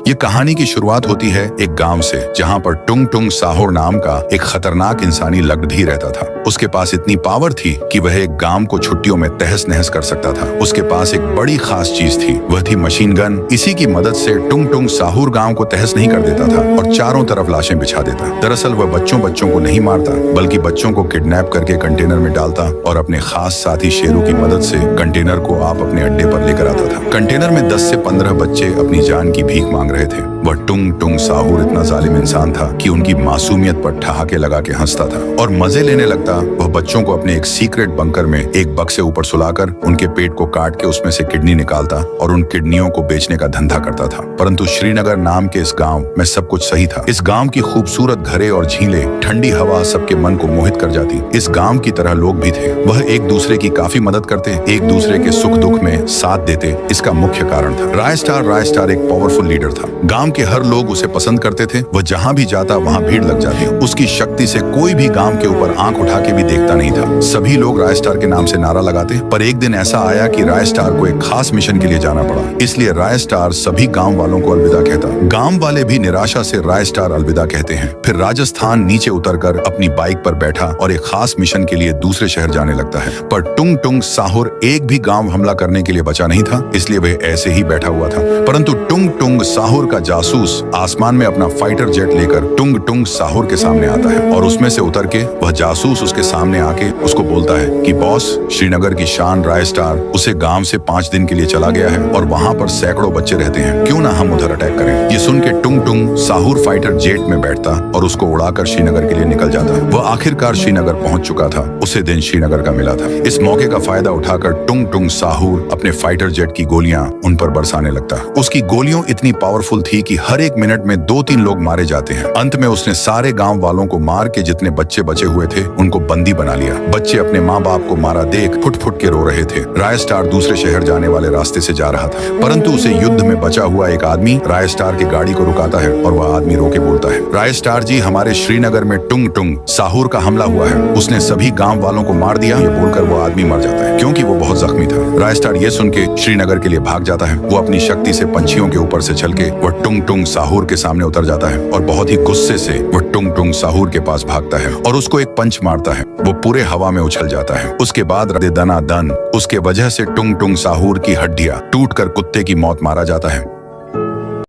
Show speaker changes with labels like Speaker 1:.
Speaker 1: ये कहानी की शुरुआत होती है एक गांव से, जहां पर टुंग टुंग साहोर नाम का एक खतरनाक इंसानी लगधी रहता था। उसके पास इतनी पावर थी कि वह एक गांव को छुट्टियों में तहस नहस कर सकता था। उसके पास एक बड़ी खास चीज थी, वह थी मशीन गन। इसी की मदद से टुंग टुंग साहोर गांव को तहस नहीं कर देता था और चारों तरफ लाशें बिछा देता। दरअसल वह बच्चों को नहीं मारता, बल्कि बच्चों को किडनैप करके कंटेनर में डालता और अपने खास साथी शेरों की मदद से कंटेनर को आप अपने अड्डे पर लेकर आता था। कंटेनर में 10 से 15 बच्चे अपनी जान की भीख मांग रहे थे। वह टुंग टुंग साहूर इतना जालिम इंसान था कि उनकी मासूमियत पर ठहाके लगा के हंसता था और मजे लेने लगता। वह बच्चों को अपने एक सीक्रेट बंकर में एक बक्से से ऊपर सुलाकर उनके पेट को काट के उसमें से किडनी निकालता और उन किडनियों को बेचने का धंधा करता था। परंतु श्रीनगर नाम के इस गांव में सब कुछ सही था। इस गांव की खूबसूरत घरे और झीलें, ठंडी हवा सबके मन को मोहित कर जाती। इस गांव की तरह लोग भी थे। वह एक दूसरे की काफी मदद करते, एक दूसरे के सुख दुख में साथ देते। इसका मुख्य कारण था राय स्टार एक पावरफुल लीडर था। गांव के हर लोग उसे पसंद करते थे। वह जहां भी जाता वहां भीड़ लग जाती। उसकी शक्ति से कोई भी गांव के ऊपर आंख उठा के भी देखता नहीं था। सभी लोग राय स्टार के नाम से नारा लगाते। पर एक दिन ऐसा आया कि राय स्टार को एक खास मिशन के लिए जाना पड़ा। इसलिए राय स्टार सभी गांव वालों को अलविदा कहता। गांव वाले भी निराशा से राय स्टार अलविदा कहते हैं। फिर राजस्थान नीचे उतरकर अपनी बाइक पर बैठा और एक खास मिशन के लिए दूसरे शहर जाने लगता है। पर टुंग टुंग साहोर एक भी गांव हमला करने के लिए बचा नहीं था, इसलिए वह ऐसे ही बैठा हुआ था। परंतु टुंग टुंग साहोर का जासूस आसमान में अपना फाइटर जेट लेकर टुंग टुंग साहोर के सामने आता है और उसमें से उतर के वह जासूस उसके सामने आके उसको बोलता है कि बॉस, श्रीनगर की शान राय स्टार उसे गांव से 5 दिन के लिए चला गया है और वहां पर सैकड़ों बच्चे रहते हैं। क्यों ना हम उधर अटैक करें। ये सुन के टुंग टुंग साहोर फाइटर जेट में बैठता और उसको उड़ाकर श्रीनगर के लिए निकल जाता। वह आखिरकार श्रीनगर पहुंच चुका था। उसे दिन श्रीनगर का मिला था। इस मौके का फायदा उठाकर टुंग टुंग साहोर अपने फाइटर जेट की गोलियां उन पर बरसाने लगता। उसकी गोलियों इतनी पावरफुल थी कि हर एक मिनट में 2-3 लोग मारे जाते हैं। अंत में उसने सारे गांव वालों को मार के जितने बच्चे बचे हुए थे उनको बंदी बना लिया। बच्चे अपने माँ बाप को मारा देख फुट फुट के रो रहे थे। राय स्टार दूसरे शहर जाने वाले रास्ते से जा रहा था, परंतु उसे युद्ध में बचा हुआ एक आदमी राय स्टार की गाड़ी को रुकाता है और वह आदमी रोके बोलता है, राय स्टार जी, हमारे श्रीनगर में टुंग टुंग साहोर का हमला हुआ है। उसने सभी गांव वालों को मार दिया। ये बोलकर वो आदमी मर जाता है क्योंकि वो बहुत जख्मी था। राय स्टार ये सुन के श्रीनगर के लिए भाग जाता है। वो अपनी शक्ति से पंछियों के ऊपर से चल के वह टुंग टुंग साहोर के सामने उतर जाता है और बहुत ही गुस्से से वह टुंग टुंग साहोर के पास भागता है और उसको एक पंच मारता है। वो पूरे हवा में उछल जाता है। उसके बाद दना दन उसके वजह से टुंग टुंग साहोर की हड्डियां टूटकर कुत्ते की मौत मारा जाता है।